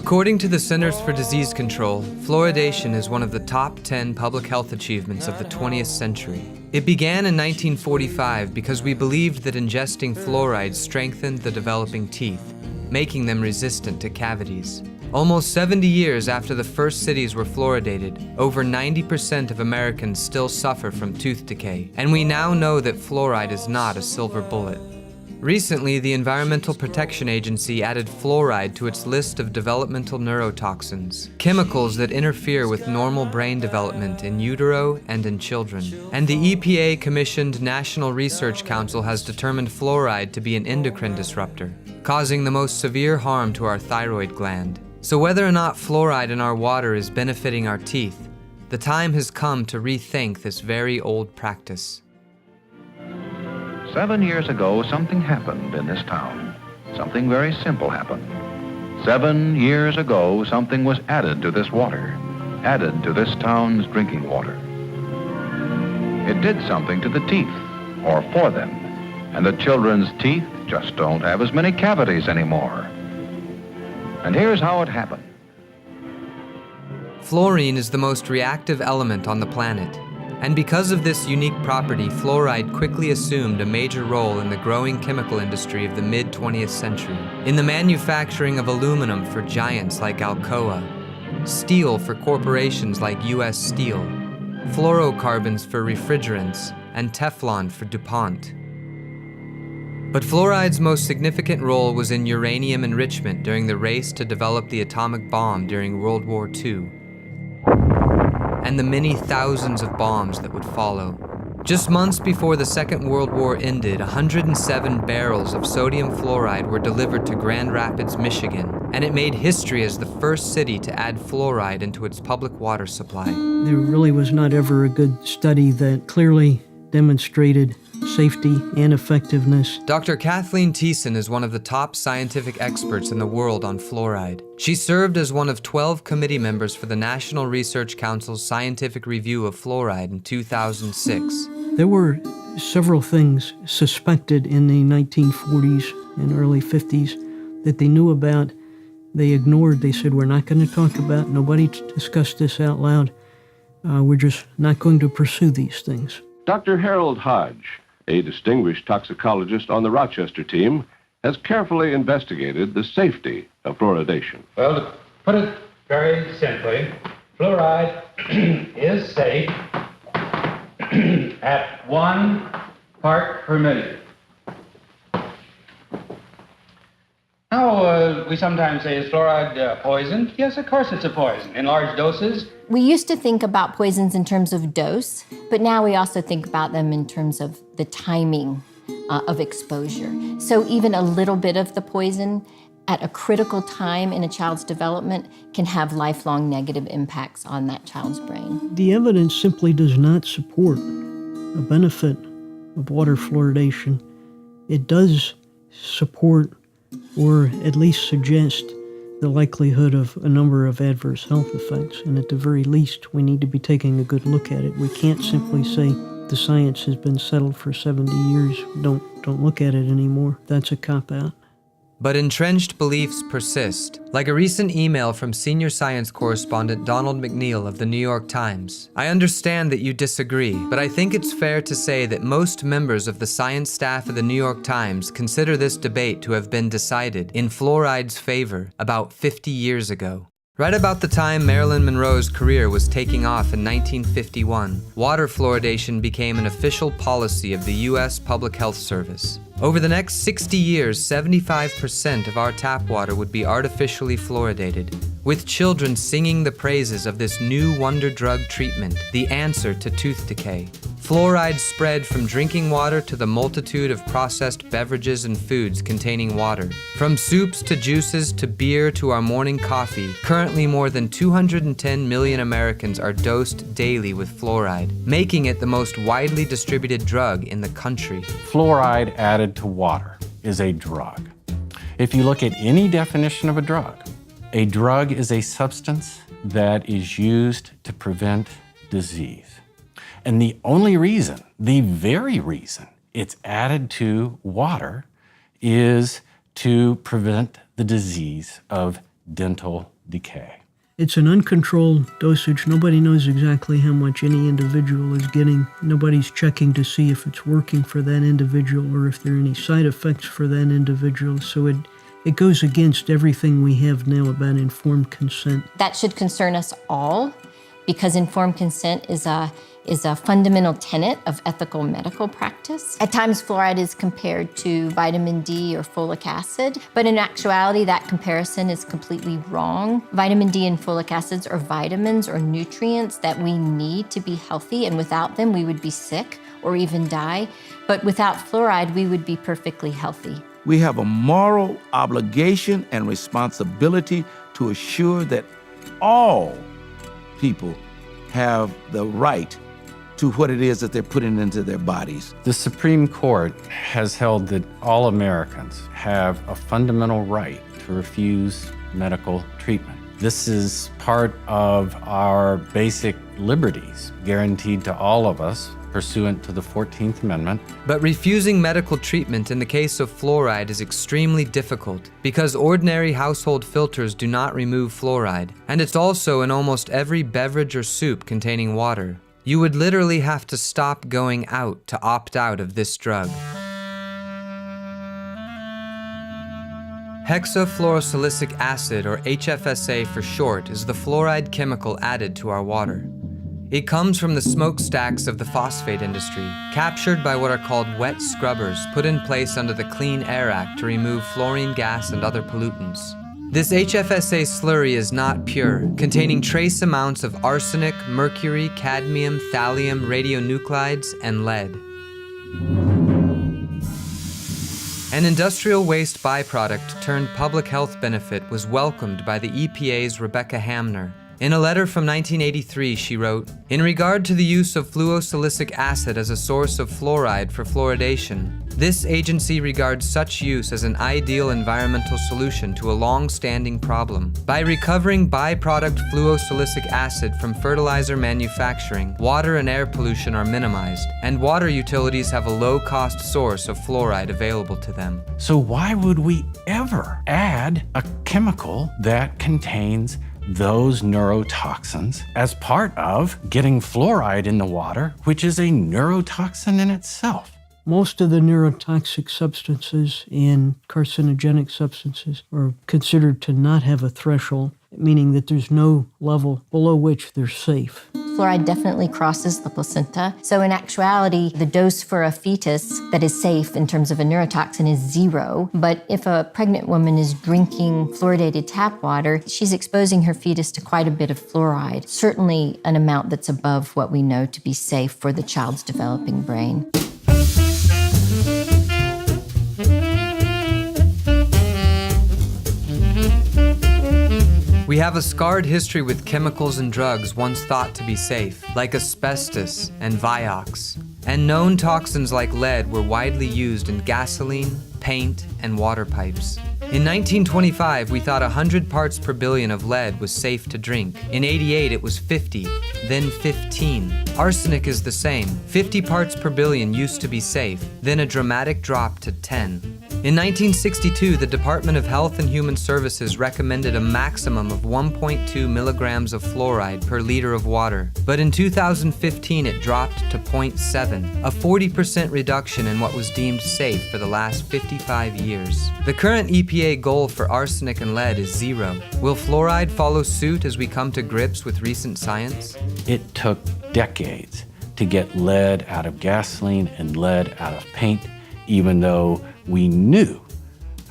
According to the Centers for Disease Control, fluoridation is one of the top 10 public health achievements of the 20th century. It began in 1945 because we believed that ingesting fluoride strengthened the developing teeth, making them resistant to cavities. Almost 70 years after the first cities were fluoridated, over 90% of Americans still suffer from tooth decay, and we now know that fluoride is not a silver bullet. Recently, the Environmental Protection Agency added fluoride to its list of developmental neurotoxins, chemicals that interfere with normal brain development in utero and in children. And the EPA-commissioned National Research Council has determined fluoride to be an endocrine disruptor, causing the most severe harm to our thyroid gland. So whether or not fluoride in our water is benefiting our teeth, the time has come to rethink this very old practice. 7 years ago, something happened in this town. Something very simple happened. 7 years ago, something was added to this water, added to this town's drinking water. It did something to the teeth, or for them, and the children's teeth just don't have as many cavities anymore. And here's how it happened. Fluorine is the most reactive element on the planet. And because of this unique property, fluoride quickly assumed a major role in the growing chemical industry of the mid-20th century. In the manufacturing of aluminum for giants like Alcoa, steel for corporations like US Steel, fluorocarbons for refrigerants, and Teflon for DuPont. But fluoride's most significant role was in uranium enrichment during the race to develop the atomic bomb during World War II. And the many thousands of bombs that would follow. Just months before the Second World War ended, 107 barrels of sodium fluoride were delivered to Grand Rapids, Michigan, and it made history as the first city to add fluoride into its public water supply. There really was not ever a good study that clearly demonstrated safety and effectiveness. Dr. Kathleen Thiessen is one of the top scientific experts in the world on fluoride. She served as one of 12 committee members for the National Research Council's scientific review of fluoride in 2006. There were several things suspected in the 1940s and early 50s that they knew about. They ignored. They said, we're not going to talk about, nobody discussed this out loud. We're just not going to pursue these things. Dr. Harold Hodge, a distinguished toxicologist on the Rochester team, has carefully investigated the safety of fluoridation. Well, to put it very simply, fluoride is safe at 1 part per million. Now, we sometimes say, is fluoride poison? Yes, of course it's a poison in large doses. We used to think about poisons in terms of dose, but now we also think about them in terms of the timing of exposure. So even a little bit of the poison at a critical time in a child's development can have lifelong negative impacts on that child's brain. The evidence simply does not support a benefit of water fluoridation. It does support, or at least suggest, the likelihood of a number of adverse health effects, and at the very least, we need to be taking a good look at it. We can't simply say the science has been settled for 70 years, don't look at it anymore. That's a cop-out. But entrenched beliefs persist, like a recent email from senior science correspondent Donald McNeil of the New York Times. I understand that you disagree, but I think it's fair to say that most members of the science staff of the New York Times consider this debate to have been decided in fluoride's favor about 50 years ago. Right about the time Marilyn Monroe's career was taking off in 1951, water fluoridation became an official policy of the U.S. Public Health Service. Over the next 60 years, 75% of our tap water would be artificially fluoridated, with children singing the praises of this new wonder drug treatment, the answer to tooth decay. Fluoride spread from drinking water to the multitude of processed beverages and foods containing water. From soups to juices to beer to our morning coffee, currently more than 210 million Americans are dosed daily with fluoride, making it the most widely distributed drug in the country. Fluoride added to water is a drug. If you look at any definition of a drug is a substance that is used to prevent disease. And the only reason, the very reason it's added to water is to prevent the disease of dental decay. It's an uncontrolled dosage. Nobody knows exactly how much any individual is getting. Nobody's checking to see if it's working for that individual or if there are any side effects for that individual. So it goes against everything we have now about informed consent. That should concern us all because informed consent is a fundamental tenet of ethical medical practice. At times, fluoride is compared to vitamin D or folic acid, but in actuality, that comparison is completely wrong. Vitamin D and folic acids are vitamins or nutrients that we need to be healthy, and without them, we would be sick or even die. But without fluoride, we would be perfectly healthy. We have a moral obligation and responsibility to assure that all people have the right to what it is that they're putting into their bodies. The Supreme Court has held that all Americans have a fundamental right to refuse medical treatment. This is part of our basic liberties guaranteed to all of us pursuant to the 14th Amendment. But refusing medical treatment in the case of fluoride is extremely difficult because ordinary household filters do not remove fluoride, and it's also in almost every beverage or soup containing water. You would literally have to stop going out to opt out of this drug. Hexafluorosilicic acid, or HFSA for short, is the fluoride chemical added to our water. It comes from the smokestacks of the phosphate industry, captured by what are called wet scrubbers put in place under the Clean Air Act to remove fluorine gas and other pollutants. This HFSA slurry is not pure, containing trace amounts of arsenic, mercury, cadmium, thallium, radionuclides, and lead. An industrial waste byproduct turned public health benefit was welcomed by the EPA's Rebecca Hamner. In a letter from 1983, she wrote, "In regard to the use of fluorosilicic acid as a source of fluoride for fluoridation, this agency regards such use as an ideal environmental solution to a long-standing problem. By recovering byproduct fluorosilicic acid from fertilizer manufacturing, water and air pollution are minimized, and water utilities have a low-cost source of fluoride available to them." So why would we ever add a chemical that contains those neurotoxins as part of getting fluoride in the water, which is a neurotoxin in itself? Most of the neurotoxic substances and carcinogenic substances are considered to not have a threshold, meaning that there's no level below which they're safe. Fluoride definitely crosses the placenta. So in actuality, the dose for a fetus that is safe in terms of a neurotoxin is 0. But if a pregnant woman is drinking fluoridated tap water, she's exposing her fetus to quite a bit of fluoride, certainly an amount that's above what we know to be safe for the child's developing brain. We have a scarred history with chemicals and drugs once thought to be safe, like asbestos and Vioxx. And known toxins like lead were widely used in gasoline, paint, and water pipes. In 1925, we thought 100 parts per billion of lead was safe to drink. In '88, it was 50, then 15. Arsenic is the same. 50 parts per billion used to be safe, then a dramatic drop to 10. In 1962, the Department of Health and Human Services recommended a maximum of 1.2 milligrams of fluoride per liter of water, but in 2015 it dropped to 0.7, a 40% reduction in what was deemed safe for the last 55 years. The current EPA goal for arsenic and lead is 0. Will fluoride follow suit as we come to grips with recent science? It took decades to get lead out of gasoline and lead out of paint, even though we knew,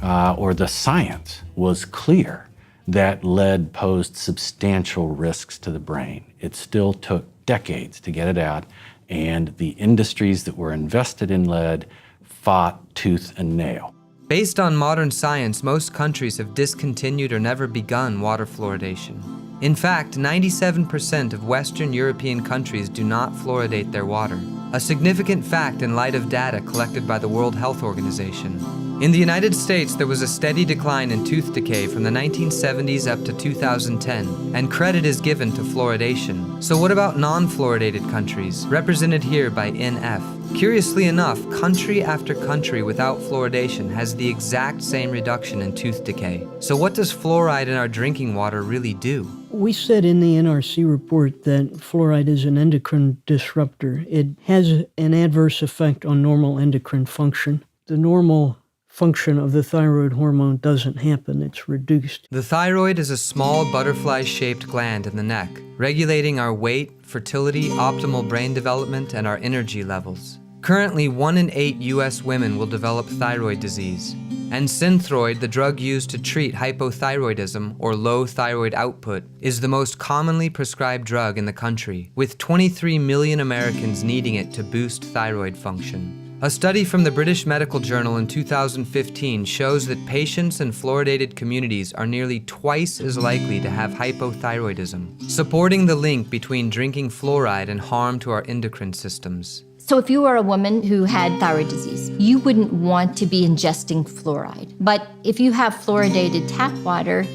or the science was clear, that lead posed substantial risks to the brain. It still took decades to get it out, and the industries that were invested in lead fought tooth and nail. Based on modern science, most countries have discontinued or never begun water fluoridation. In fact, 97% of Western European countries do not fluoridate their water, a significant fact in light of data collected by the World Health Organization. In the United States, there was a steady decline in tooth decay from the 1970s up to 2010, and credit is given to fluoridation. So what about non-fluoridated countries, represented here by NF? Curiously enough, country after country without fluoridation has the exact same reduction in tooth decay. So what does fluoride in our drinking water really do? We said in the NRC report that fluoride is an endocrine disruptor. It has an adverse effect on normal endocrine function. The normal function of the thyroid hormone doesn't happen, it's reduced. The thyroid is a small butterfly-shaped gland in the neck, regulating our weight, fertility, optimal brain development, and our energy levels. Currently, 1 in 8 US women will develop thyroid disease. And Synthroid, the drug used to treat hypothyroidism or low thyroid output, is the most commonly prescribed drug in the country, with 23 million Americans needing it to boost thyroid function. A study from the British Medical Journal in 2015 shows that patients in fluoridated communities are nearly twice as likely to have hypothyroidism, supporting the link between drinking fluoride and harm to our endocrine systems. So if you were a woman who had thyroid disease, you wouldn't want to be ingesting fluoride. But if you have fluoridated tap water,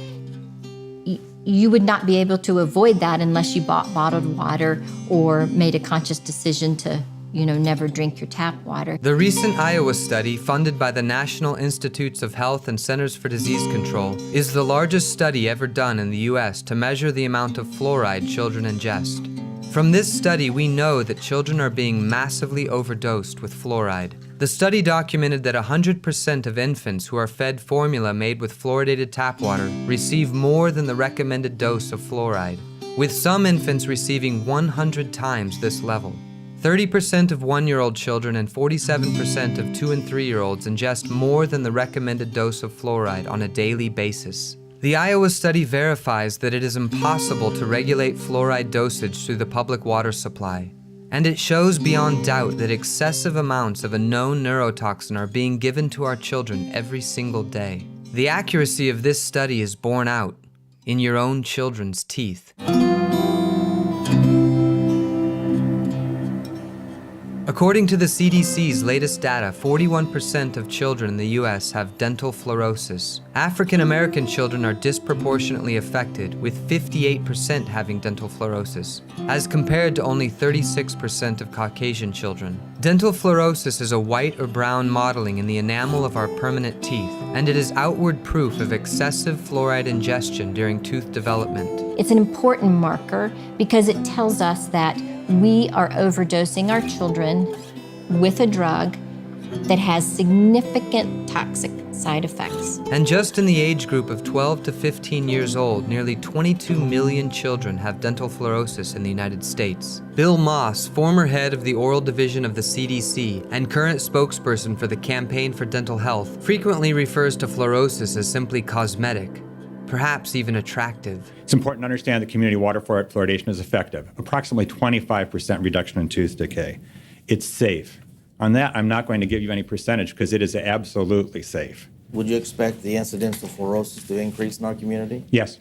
you would not be able to avoid that unless you bought bottled water or made a conscious decision to never drink your tap water. The recent Iowa study, funded by the National Institutes of Health and Centers for Disease Control, is the largest study ever done in the US to measure the amount of fluoride children ingest. From this study, we know that children are being massively overdosed with fluoride. The study documented that 100% of infants who are fed formula made with fluoridated tap water receive more than the recommended dose of fluoride, with some infants receiving 100 times this level. 30% of 1-year-old children and 47% of 2- and 3-year-olds ingest more than the recommended dose of fluoride on a daily basis. The Iowa study verifies that it is impossible to regulate fluoride dosage through the public water supply. And it shows beyond doubt that excessive amounts of a known neurotoxin are being given to our children every single day. The accuracy of this study is borne out in your own children's teeth. According to the CDC's latest data, 41% of children in the US have dental fluorosis. African American children are disproportionately affected, with 58% having dental fluorosis, as compared to only 36% of Caucasian children. Dental fluorosis is a white or brown mottling in the enamel of our permanent teeth, and it is outward proof of excessive fluoride ingestion during tooth development. It's an important marker because it tells us that we are overdosing our children with a drug that has significant toxic side effects. And just in the age group of 12 to 15 years old, nearly 22 million children have dental fluorosis in the United States. Bill Moss, former head of the oral division of the CDC and current spokesperson for the Campaign for Dental Health, frequently refers to fluorosis as simply cosmetic, perhaps even attractive. It's important to understand that community water fluoridation is effective. Approximately 25% reduction in tooth decay. It's safe. On that, I'm not going to give you any percentage because it is absolutely safe. Would you expect the incidence of fluorosis to increase in our community? Yes.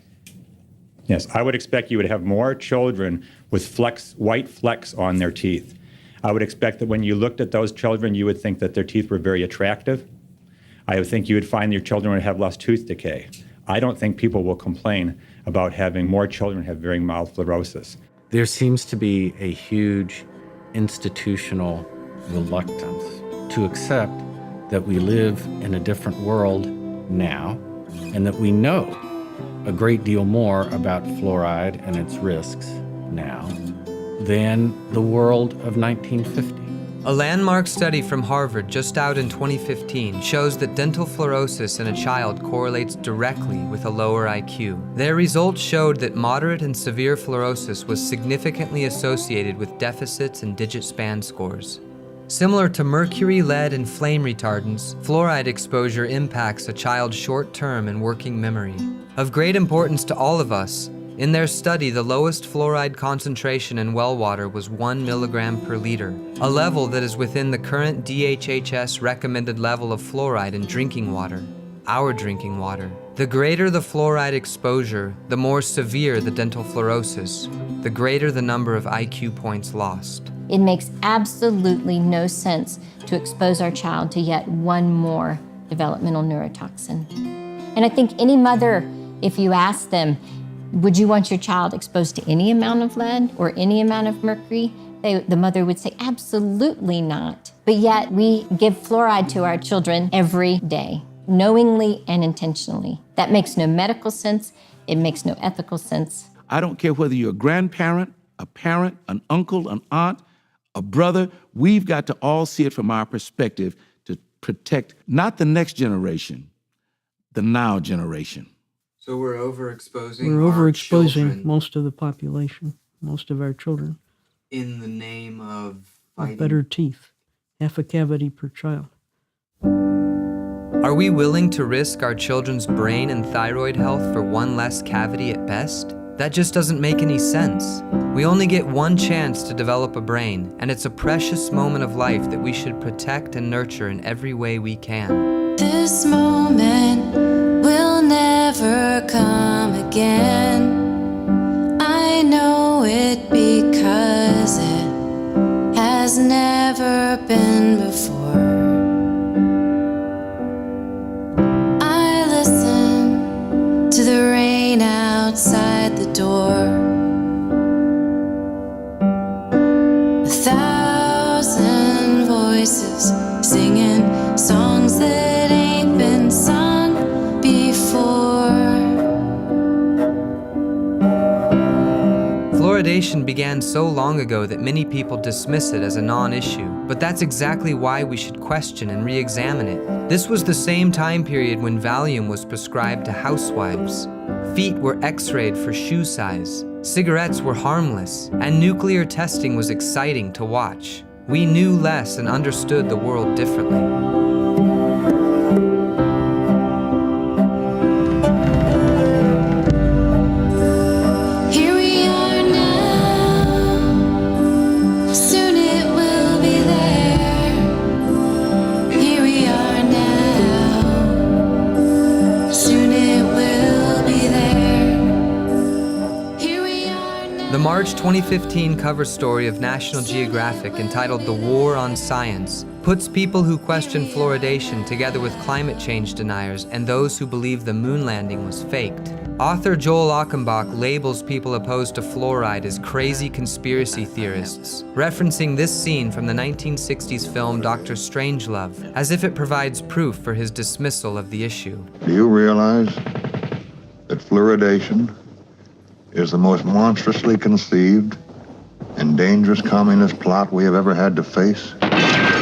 Yes, I would expect you would have more children with white flecks on their teeth. I would expect that when you looked at those children, you would think that their teeth were very attractive. I would think you would find your children would have less tooth decay. I don't think people will complain about having more children have very mild fluorosis. There seems to be a huge institutional reluctance to accept that we live in a different world now and that we know a great deal more about fluoride and its risks now than the world of 1950. A landmark study from Harvard just out in 2015 shows that dental fluorosis in a child correlates directly with a lower IQ. Their results showed that moderate and severe fluorosis was significantly associated with deficits in digit span scores. Similar to mercury, lead, and flame retardants, fluoride exposure impacts a child's short-term and working memory. Of great importance to all of us, in their study, the lowest fluoride concentration in well water was 1 milligram per liter, a level that is within the current DHHS recommended level of fluoride in drinking water, our drinking water. The greater the fluoride exposure, the more severe the dental fluorosis, the greater the number of IQ points lost. It makes absolutely no sense to expose our child to yet one more developmental neurotoxin. And I think any mother, if you ask them, would you want your child exposed to any amount of lead or any amount of mercury? The mother would say, absolutely not. But yet we give fluoride to our children every day, knowingly and intentionally. That makes no medical sense. It makes no ethical sense. I don't care whether you're a grandparent, a parent, an uncle, an aunt, a brother. We've got to all see it from our perspective to protect not the next generation, the now generation. So we're overexposing We're our overexposing children most of the population, most of our children. in the name of With fighting. better teeth, half a cavity per child. Are we willing to risk our children's brain and thyroid health for one less cavity at best? That just doesn't make any sense. We only get one chance to develop a brain, and it's a precious moment of life that we should protect and nurture in every way we can. This moment will never come again. I know it because it has never been before. I listen to the rain outside the door. 1,000 voices singing songs that ain't been sung before. Fluoridation began so long ago that many people dismiss it as a non-issue, but that's exactly why we should question and re-examine it. This was the same time period when Valium was prescribed to housewives. Feet were x-rayed for shoe size. Cigarettes were harmless, and nuclear testing was exciting to watch. We knew less and understood the world differently. Here we are now, soon it will be there. Here we are now, soon it will be there. Here we are now. The March 2015 cover story of National Geographic, entitled "The War on Science," puts people who question fluoridation together with climate change deniers and those who believe the moon landing was faked. Author Joel Achenbach labels people opposed to fluoride as crazy conspiracy theorists, referencing this scene from the 1960s film Dr. Strangelove, as if it provides proof for his dismissal of the issue. Do you realize that fluoridation is the most monstrously conceived and dangerous communist plot we have ever had to face?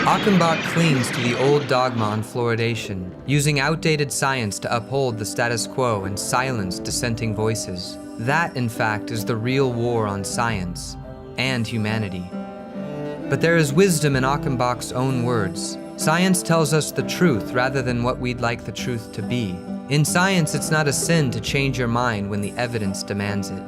Achenbach clings to the old dogma on fluoridation, using outdated science to uphold the status quo and silence dissenting voices. That, in fact, is the real war on science and humanity. But there is wisdom in Achenbach's own words. Science tells us the truth rather than what we'd like the truth to be. In science, it's not a sin to change your mind when the evidence demands it.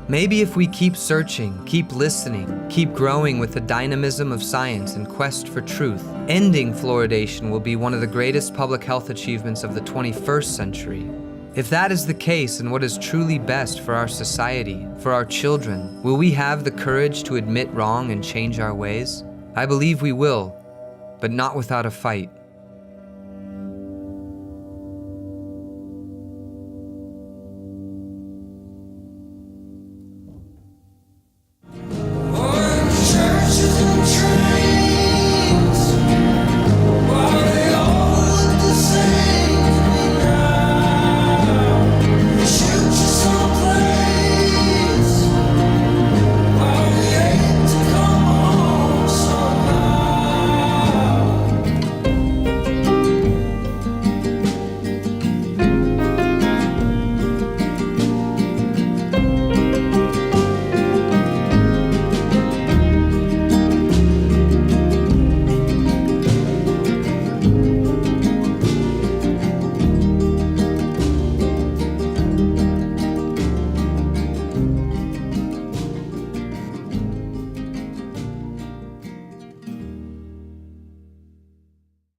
Maybe if we keep searching, keep listening, keep growing with the dynamism of science and quest for truth, ending fluoridation will be one of the greatest public health achievements of the 21st century. If that is the case and what is truly best for our society, for our children, will we have the courage to admit wrong and change our ways? I believe we will, but not without a fight.